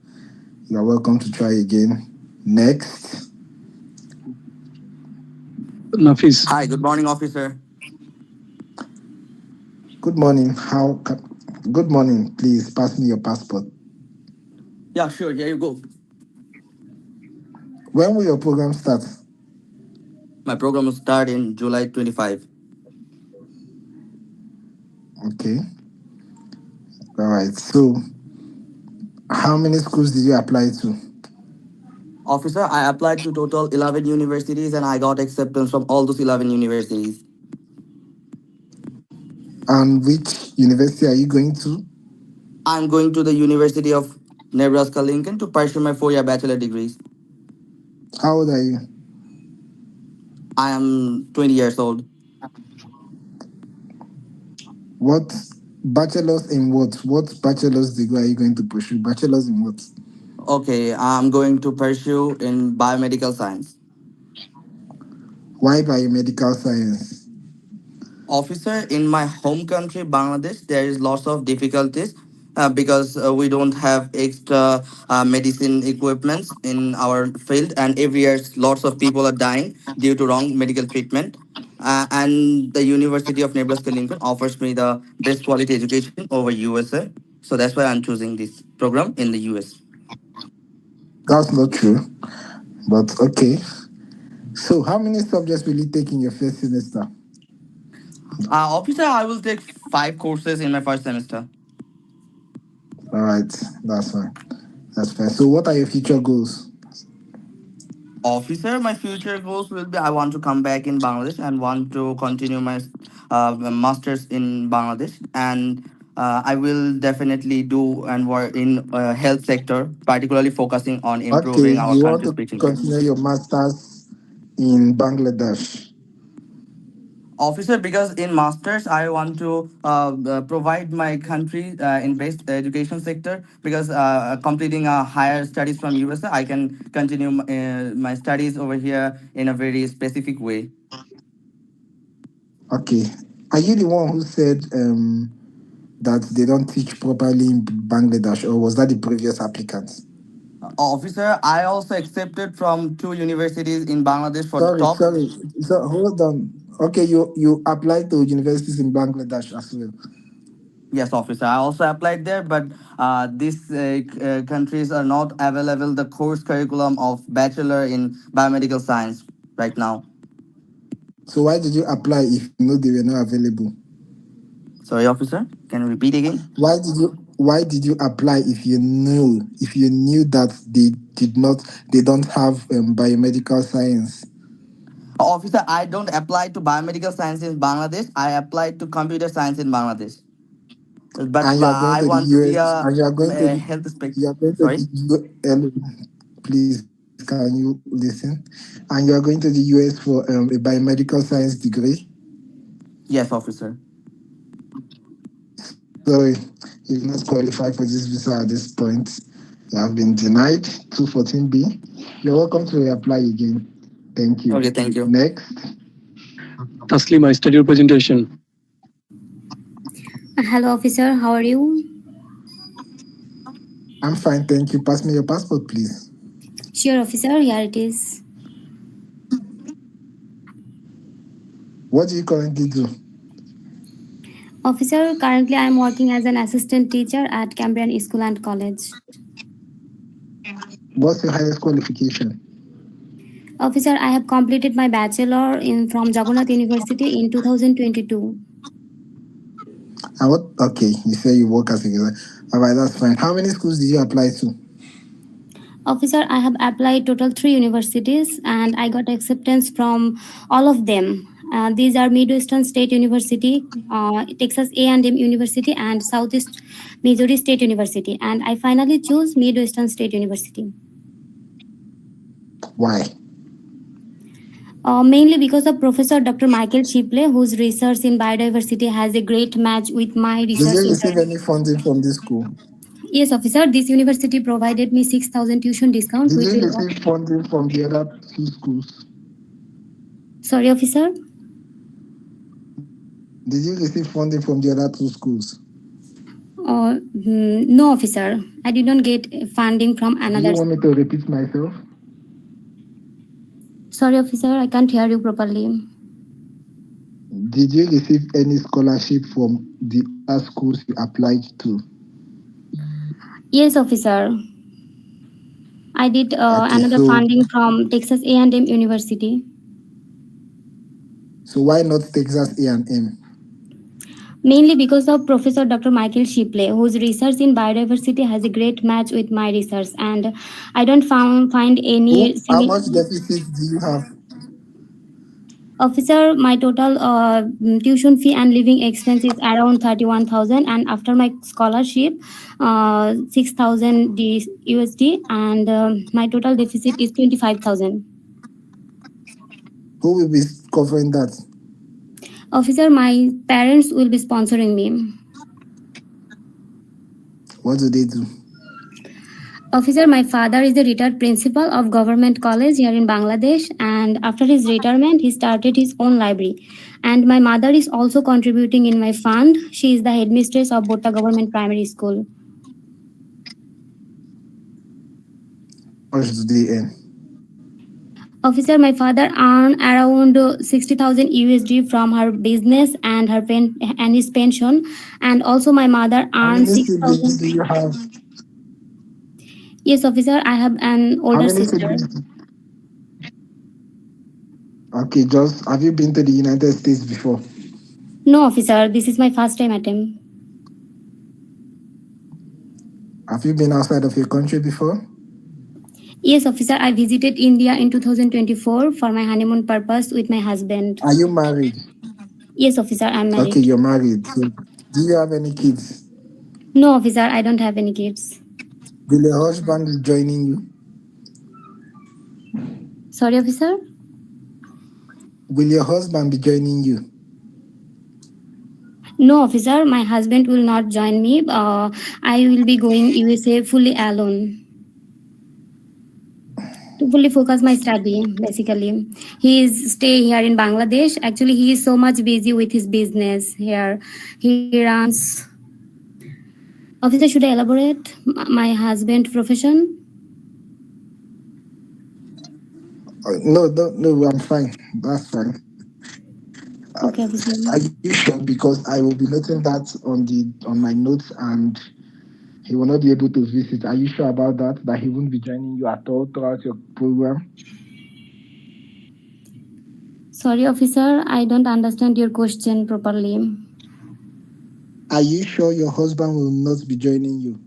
You are welcome to try again. Next. Nafis. Hi, good morning, officer. Good morning. Good morning. Please pass me your passport. Yeah, sure. Here you go. When will your program start? My program will start in July 25. Okay. All right. So, how many schools did you apply to? Officer, I applied to total 11 universities and I got acceptance from all those 11 universities. And which university are you going to? I'm going to the University of Nebraska Lincoln to pursue my 4-year bachelor degrees. How old are you? I am 20 years old. What bachelor's in what? What bachelor's degree are you going to pursue? Bachelor's in what? Okay, I'm going to pursue in biomedical science. Why biomedical science? Officer, in my home country, Bangladesh, there is lots of difficulties because we don't have extra medicine equipments in our field, and every year lots of people are dying due to wrong medical treatment. And the University of Nebraska Lincoln offers me the best quality education over USA, so that's why I'm choosing this program in the US. That's not true, but okay. So, how many subjects will you take in your first semester? Officer, I will take 5 courses in my first semester. All right, that's fine. That's fine. So, what are your future goals? Officer, my future goals will be I want to come back in Bangladesh and want to continue my masters in Bangladesh, and I will definitely do and work in health sector, particularly focusing on Okay, improving our you want country's to patient care. continue your masters in Bangladesh. Officer, because in masters I want to provide my country in best education sector, because completing higher studies from USA I can continue my studies over here in a very specific way. Okay, are you the one who said that they don't teach properly in Bangladesh, or was that the previous applicant? Officer, I also accepted from 2 universities in Bangladesh for the Sorry, top. sorry. So hold on. Okay, you applied to universities in Bangladesh as well. Yes, officer, I also applied there, but these countries are not available the course curriculum of bachelor in biomedical science right now. So why did you apply if you know they were not available? Sorry, officer, can you repeat again? Why did you apply if you knew that they don't have biomedical science? Officer, I don't apply to biomedical science in Bangladesh. I applied to computer science in Bangladesh. But And you are going I to the want to be US and a health spec. you are going to Sorry. the please can you listen? And you are going to the US for a biomedical science degree. Yes, officer. Sorry, you've not qualified for this visa at this point. You have been denied 214B. You're welcome to reapply again. Thank you. Okay, thank you. Next. Taslim, I study your presentation. Hello, officer. How are you? I'm fine, thank you. Pass me your passport, please. Sure, officer. Here it is. What do you currently do? Officer, currently I am working as an assistant teacher at Cambrian School and College. What's your highest qualification? Officer, I have completed my bachelor in from Jagannath University in 2022. And what? Okay, you say you work as a designer. All right, that's fine. How many schools did you apply to? Officer, I have applied total 3 universities and I got acceptance from all of them. These are Midwestern State University, Texas A&M University, and Southeast Missouri State University. And I finally chose Midwestern State University. Why? Mainly because of Professor Dr. Michael Shipley, whose research in biodiversity has a great match with my Did research you receive interest. any funding from this school? Yes, officer. This university provided me 6,000 tuition discount, Did which you will. receive funding from the other two schools? Sorry, officer. Did you receive funding from the other two schools? No, officer. I did not get funding from Do another. you want me to repeat myself? Sorry, officer. I can't hear you properly. Did you receive any scholarship from the other schools you applied to? Yes, officer. I did Okay, another so funding from Texas A&M University. why not Texas A&M? Mainly because of Professor Dr. Michael Shipley, whose research in biodiversity has a great match with my research, and I don't find any How similar. much deficit do you have? Officer, my total tuition fee and living expense is around 31,000, and after my scholarship, 6,000 USD, and my total deficit is 25,000. Who will be covering that? Officer, my parents will be sponsoring me. What do they do? Officer, my father is the retired principal of government college here in Bangladesh, and after his retirement, he started his own library. And my mother is also contributing in my fund. She is the headmistress of Botta Government Primary School. How much do they earn? Officer, my father earned around 60,000 USD from her business and and his pension, and also my mother How earned many siblings 6,000. do you have? Yes, officer, I have an How older many sister. siblings? Okay, just have you been to the United States before? No, officer, this is my first time attempt. Have you been outside of your country before? Yes, officer, I visited India in 2024 for my honeymoon purpose with my husband. Are you married? Yes, officer, I'm Okay, married. you're married. So, do you have any kids? No, officer, I don't have any kids. Will your husband be joining you? Sorry, officer? Will your husband be joining you? No, officer, my husband will not join me. I will be going USA fully alone to fully focus my study. Basically, he is stay here in Bangladesh. Actually, he is so much busy with his business here. He runs. Officer, should I elaborate my husband profession? No, no, I'm fine. That's fine. Okay, officer. Are you sure? Because I will be noting that on my notes, and he will not be able to visit. Are you sure about that? That he won't be joining you at all throughout your program? Sorry, officer, I don't understand your question properly. Are you sure your husband will not be joining you?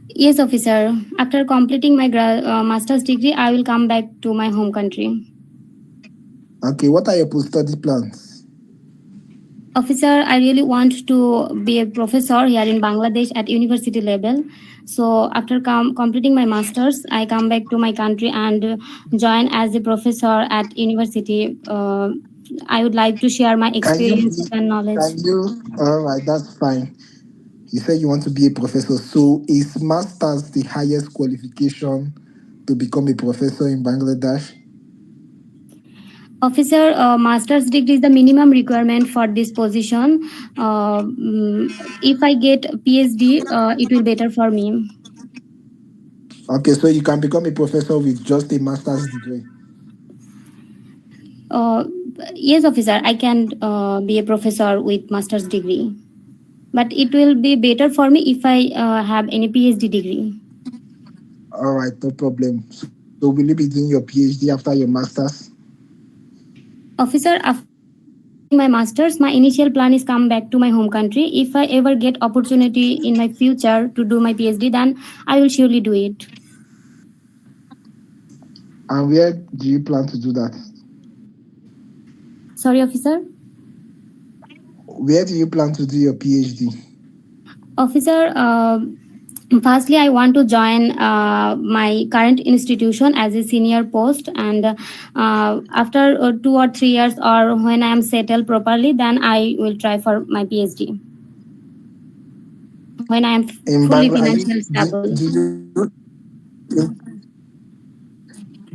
Yes, officer. After completing my master's degree, I will come back to my home country. Okay, what are your post-study plans? Officer, I really want to be a professor here in Bangladesh at university level. So after completing my master's, I come back to my country and join as a professor at university. I would like to share my Can you experiences and knowledge. all right, that's fine. You said you want to be a professor. So is master's the highest qualification to become a professor in Bangladesh? Officer, master's degree is the minimum requirement for this position. If I get PhD, it will better for me. Okay, so you can become a professor with just a master's degree. Uh, yes, officer, I can be a professor with master's degree, but it will be better for me if I have any PhD degree. All right, no problem. So will you be doing your PhD after your master's? Officer, after completing my master's, my initial plan is come back to my home country. If I ever get opportunity in my future to do my PhD, then I will surely do it. And where do you plan to do that? Sorry, officer. Where do you plan to do your PhD? Officer, firstly, I want to join my current institution as a senior post, and after 2 or 3 years, or when I am settled properly, then I will try for my PhD. When I am In fully Bangladesh, financially stable.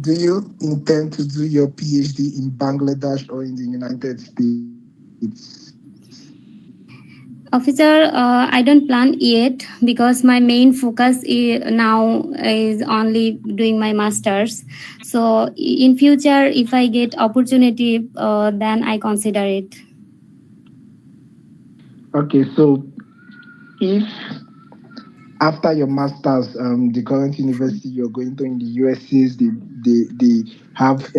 do you intend to do your PhD in Bangladesh or in the United States? Officer, I don't plan yet because my main focus now is only doing my masters. So in future, if I get opportunity, then I consider it. Okay, so if after your masters, the current university you're going to in the USCs, they have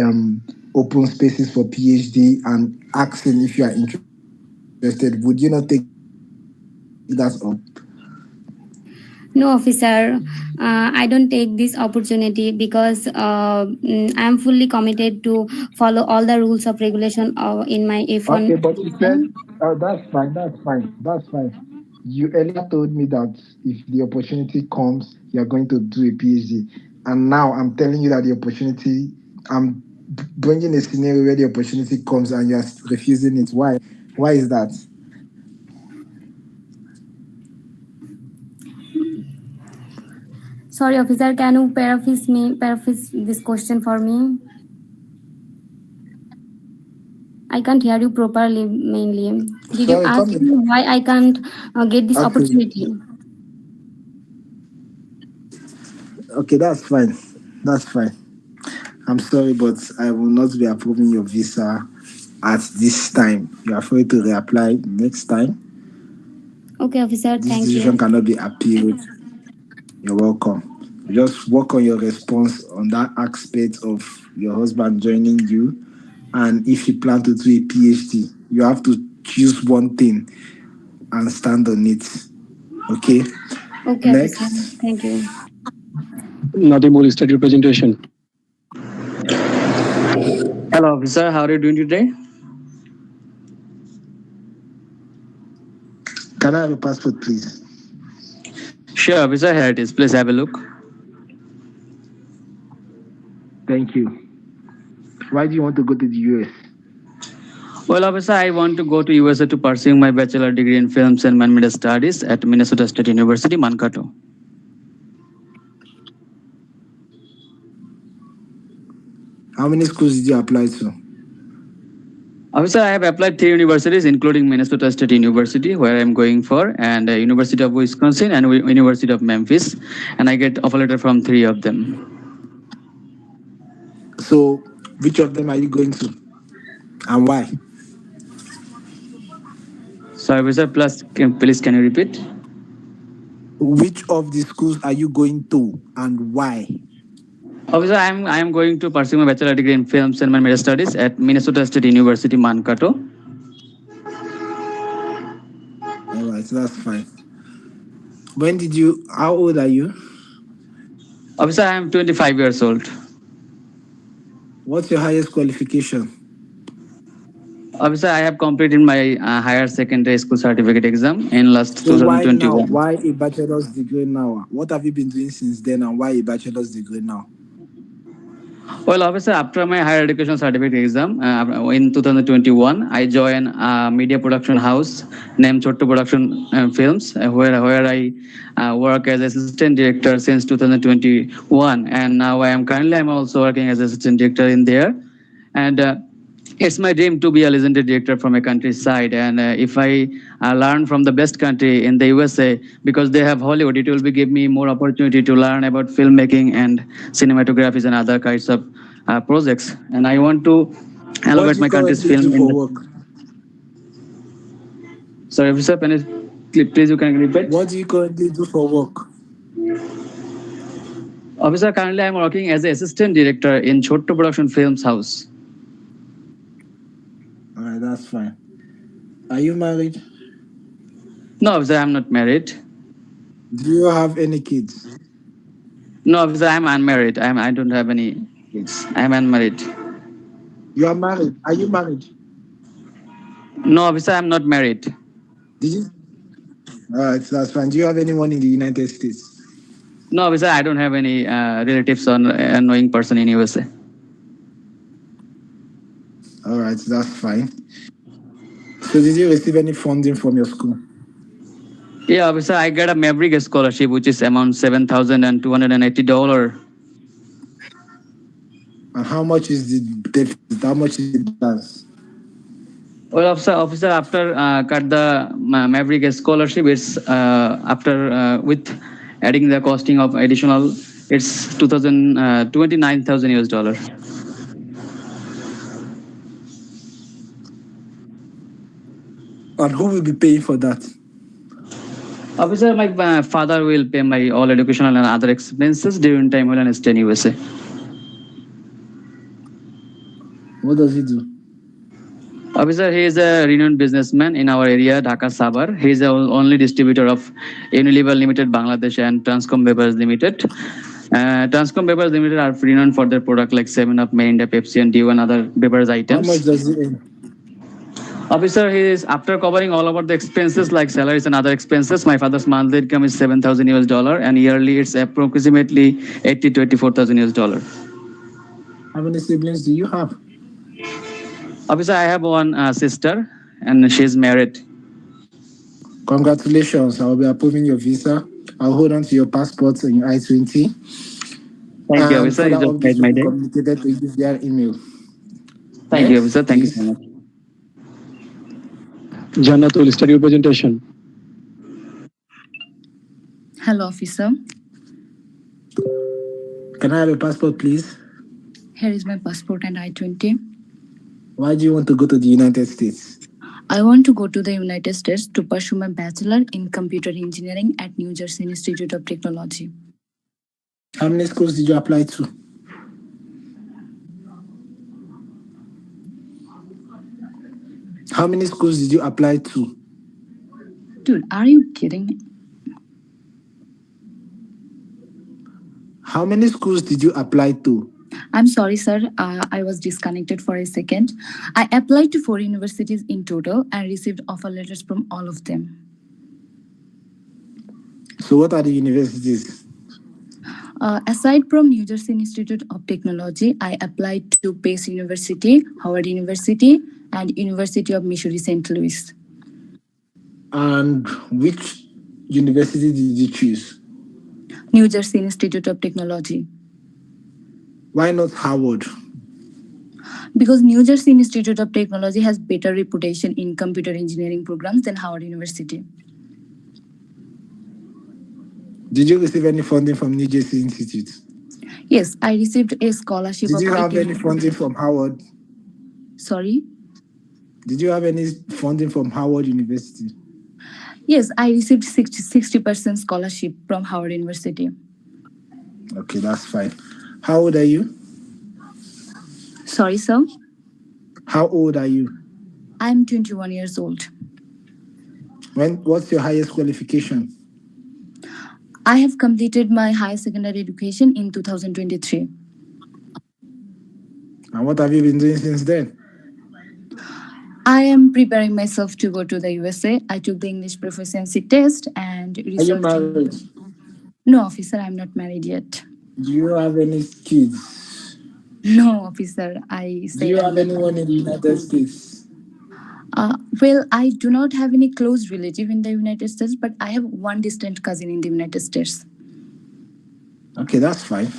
open spaces for PhD and asking if you are interested, would you not take that up? No, officer, I don't take this opportunity because I am fully committed to follow all the rules of regulation in my F1 Okay, but you said, exam. oh, that's fine. You earlier told me that if the opportunity comes, you're going to do a PhD. And now I'm telling you that the opportunity, I'm bringing a scenario where the opportunity comes and you're refusing it. Why? Why is that? Sorry, officer, can you paraphrase this question for me? I can't hear you properly. Mainly, did you Sorry, ask come me in. why I can't get this Okay, opportunity? okay, that's fine. That's fine. I'm sorry, but I will not be approving your visa at this time. You are free to reapply next time. Okay, officer, This thank decision you. cannot be appealed. You're welcome. Just work on your response on that aspect of your husband joining you. And if you plan to do a PhD, you have to choose one thing and stand on it. Okay. Okay, officer, Next. thank you. Nadimul, start your presentation. Hello, officer. How are you doing today? Can I have a passport, please? Sure, officer. Here it is. Please have a look. Thank you. Why do you want to go to the US? Well, officer, I want to go to USA to pursue my bachelor degree in films and media studies at Minnesota State University, Mankato. How many schools did you apply to? Officer, I have applied three universities, including Minnesota State University, where I'm going for, and University of Wisconsin and University of Memphis, and I get offer letter from three of them. So, which of them are you going to and why? So, officer, please can you repeat? Which of the schools are you going to and why? Officer, I am going to pursue my bachelor degree in films and media studies at Minnesota State University, Mankato. All right, so that's fine. How old are you? Officer, I am 25 years old. What's your highest qualification? Officer, I have completed my higher secondary school certificate exam in last So why now? 2021. Why a bachelor's degree now? What have you been doing since then and why a bachelor's degree now? Well, officer, after my higher education certificate exam in 2021, I joined a media production house named Chotto Production Films, where I work as assistant director since 2021, and now I'm also working as assistant director in there, and. It's my dream to be a legendary director from a countryside, and if I learn from the best country in the USA, because they have Hollywood, it will be give me more opportunity to learn about filmmaking and cinematographies and other kinds of projects. And I want to What elevate do you my country's currently do film for industry. work? Sorry, officer, please you can repeat. What do you currently do for work? Officer, currently I'm working as an assistant director in Chotto Production Films House. All right, that's fine. Are you married? No, officer, I'm not married. Do you have any kids? No, officer, I'm unmarried. I don't have any kids. I'm unmarried. You are married. Are you married? No, officer, I'm not married. Did you? All right, that's fine. Do you have anyone in the United States? No, officer, I don't have any relatives or knowing person in USA. All right, that's fine. So, did you receive any funding from your school? Yeah, officer, I got a Maverick scholarship, which is amount $7,280. And how much is the deficit? How much is the balance? Well, officer, after cut the Maverick scholarship, it's after with adding the costing of additional, it's 29,000 US dollar. All And who will be paying for that? Officer, my father will pay my all educational and other expenses during time when I stay in USA. What does he do? Officer, he is a renowned businessman in our area, Dhaka Sabar. He is the only distributor of Unilever Limited Bangladesh and Transcom Beverages Limited. Transcom Beverages Limited are renowned for their product like 7-Up, Mirinda, Pepsi, and Dew and other beverage items. How much does he earn? Officer, he is after covering all about the expenses like salaries and other expenses. My father's monthly income is 7,000 US dollar, and yearly it's approximately 80 to 84,000 US dollar. How many siblings do you have? Officer, I have one sister, and she's married. Congratulations! I will be approving your visa. I'll hold on to your passports and your I-20. Thank you, officer. You just made my day. Communicated to you via email. Thank you, officer. Thank you so much. Jannat will start your presentation. Hello, officer. Can I have your passport, please? Here is my passport and I-20. Why do you want to go to the United States? I want to go to the United States to pursue my bachelor in computer engineering at New Jersey Institute of Technology. How many schools did you apply to? How many schools did you apply to? Dude, are you kidding me? How many schools did you apply to? I'm sorry, sir. I was disconnected for a second. I applied to 4 universities in total and received offer letters from all of them. So what are the universities? Aside from New Jersey Institute of Technology, I applied to Pace University, Howard University, and University of Missouri St. Louis. And which university did you choose? New Jersey Institute of Technology. Why not Howard? Because New Jersey Institute of Technology has better reputation in computer engineering programs than Howard University. Did you receive any funding from New Jersey Institute? Yes, I received a scholarship. Did you have any funding from Howard? Sorry? Did you have any funding from Howard University? Yes, I received 60% scholarship from Howard University. Okay, that's fine. How old are you? Sorry, sir? How old are you? I'm 21 years old. What's your highest qualification? I have completed my higher secondary education in 2023. And what have you been doing since then? I am preparing myself to go to the USA. I took the English proficiency test and researched. Are you married? No, officer, I'm not married yet. Do you have any kids? No, officer, I say. Do you have anyone in the United States? Well, I do not have any close relative in the United States, but I have one distant cousin in the United States. Okay, that's fine.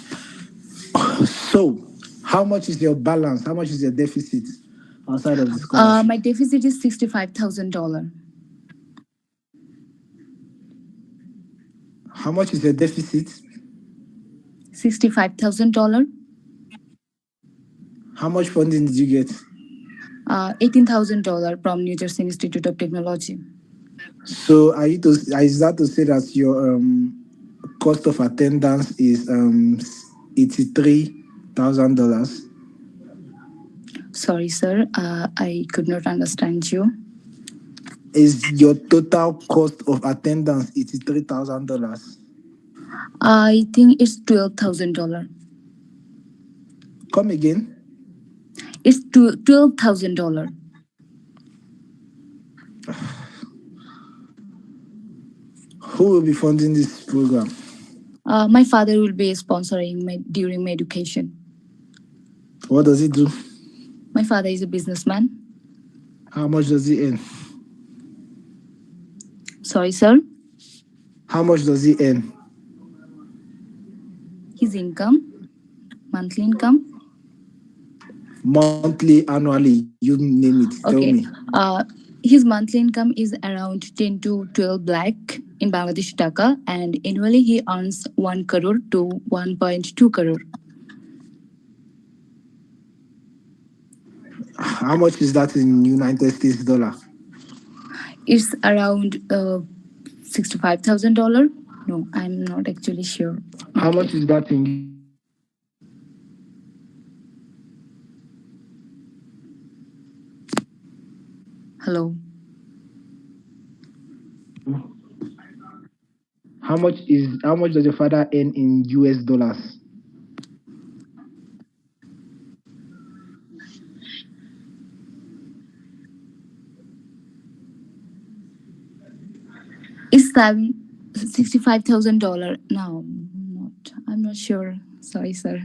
So, how much is your balance? How much is your deficit outside of the scholarship? My deficit is $65,000. How much is your deficit? $65,000. How much funding did you get? $18,000 from New Jersey Institute of Technology. So, is that to say that your cost of attendance is $83,000? Sorry, sir. I could not understand you. Is your total cost of attendance $83,000? I think it's $12,000. Come again? It's $12,000. Who will be funding this program? My father will be sponsoring during my education. What does he do? My father is a businessman. How much does he earn? Sorry, sir? How much does he earn? His income, monthly income. Monthly, annually, you name it. Okay. Tell me. His monthly income is around 10 to 12 lakh in Bangladesh taka, and annually he earns 1 crore to 1.2 crore. How much is that in United States dollar? It's around $65,000. No, I'm not actually sure. How much is that in Hello. how much does your father earn in US dollars? It's $65,000. No, not. I'm not sure. Sorry, sir.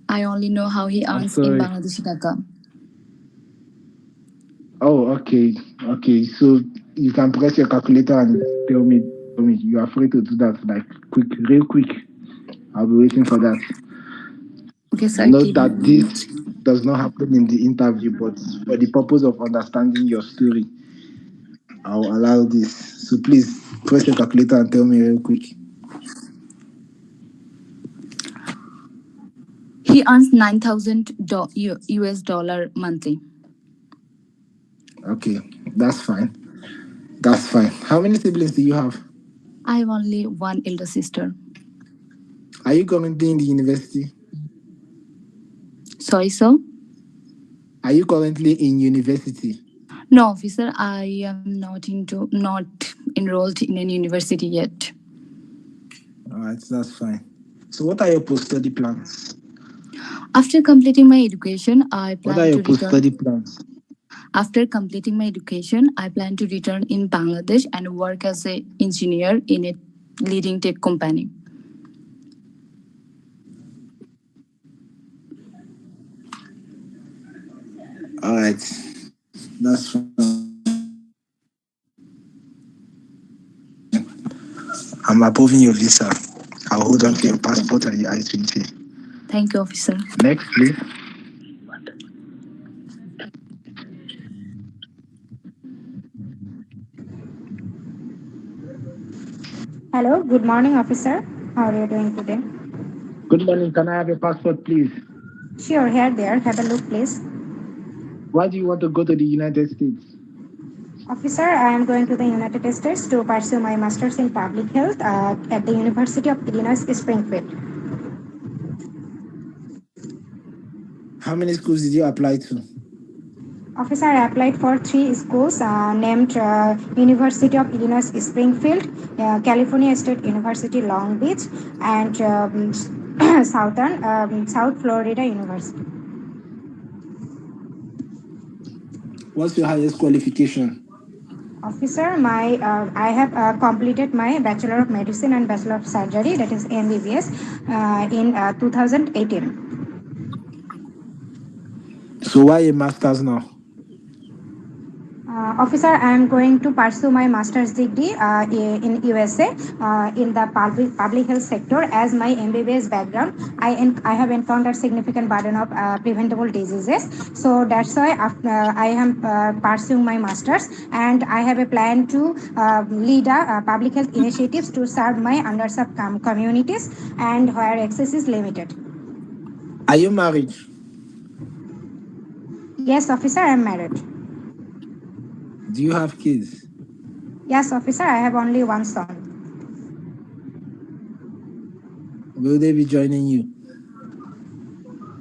I only know how he I'm earns in sorry. Bangladeshi taka. Oh, okay. Okay. So you can press your calculator and tell me. You are free to do that like quick, real quick. I'll be waiting for that. Okay, sir. Note Give me a that this minute. does not happen in the interview, but for the purpose of understanding your story, I'll allow this. So please press your calculator and tell me real quick. He earns US dollar monthly. Okay, that's fine. That's fine. How many siblings do you have? I have only one elder sister. Are you currently in the university? Sorry, sir. Are you currently in university? No, officer. I am not enrolled in any university yet. All right, that's fine. So, what are your post-study plans? After completing my education, I What are plan your to return. post-study plans? After completing my education, I plan to return in Bangladesh and work as an engineer in a leading tech company. All right, that's fine. I'm approving your visa. I'll hold on Thank to you, your officer. passport and your I-20. Thank you, officer. Next, please. Hello, good morning, officer. How are you doing today? Good morning. Can I have your passport, please? Sure, here, there. Have a look, please. Why do you want to go to the United States? Officer, I am going to the United States to pursue my master's in public health at the University of Illinois Springfield. How many schools did you apply to? Officer, I applied for three schools named University of Illinois Springfield, California State University Long Beach, and South Florida University. What's your highest qualification? Officer, I have completed my Bachelor of Medicine and Bachelor of Surgery, that is MBBS, in 2018. So why a master's now? Officer, I am going to pursue my master's degree in USA in the public health sector. As my MBBS background, I have encountered significant burden of preventable diseases. So that's why I am pursuing my master's, and I have a plan to lead public health initiatives to serve my underserved communities and where access is limited. Are you married? Yes, officer, I am married. Do you have kids? Yes, officer, I have only one son. Will they be joining you?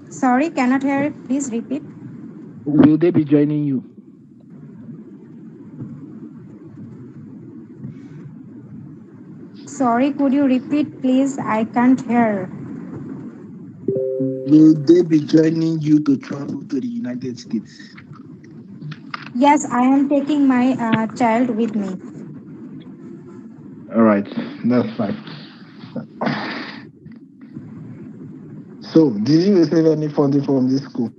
Sorry, cannot hear it. Please repeat. Will they be joining you? Sorry, could you repeat, please? I can't hear. Will they be joining you to travel to the United States? Yes, I am taking my child with me. All right, that's fine. So, did you receive any funding from this school?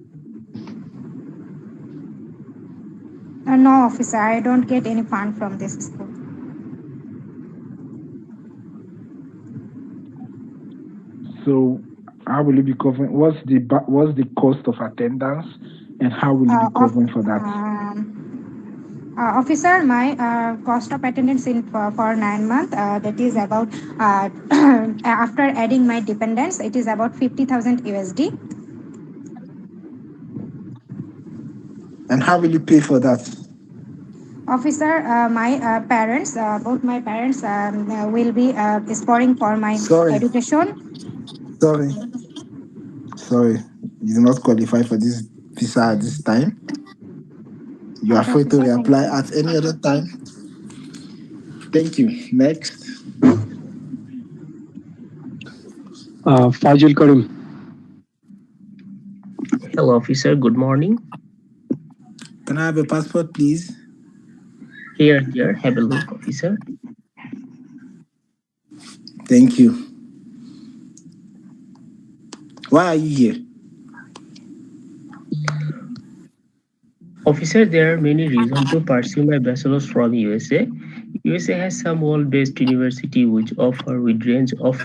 No, officer, I don't get any fund from this school. So, how will you be covering? What's the cost of attendance, and how will you be covering for that? Officer, my cost of attendance for 9 months, that is about after adding my dependents, it is about 50,000 USD. And how will you pay for that? Officer, my parents, both my parents will be scoring for my Sorry, education. sorry, sorry. You do not qualify for this visa at this time. You are Okay, free to officer, thank reapply you. at any other time. Thank you. Next. Fajil Karim. Hello, officer. Good morning. Can I have a passport, please? Here. Have a look, officer. Thank you. Why are you here? Officer, there are many reasons to pursue my bachelor's from USA. USA has some world-based university which offer with range of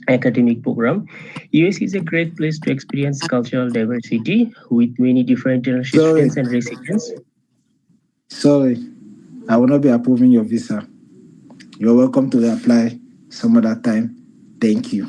academic program. US is a great place to experience cultural diversity with many different Sorry, students and residents. sorry. I will not be approving your visa. You're welcome to reapply some other time. Thank you.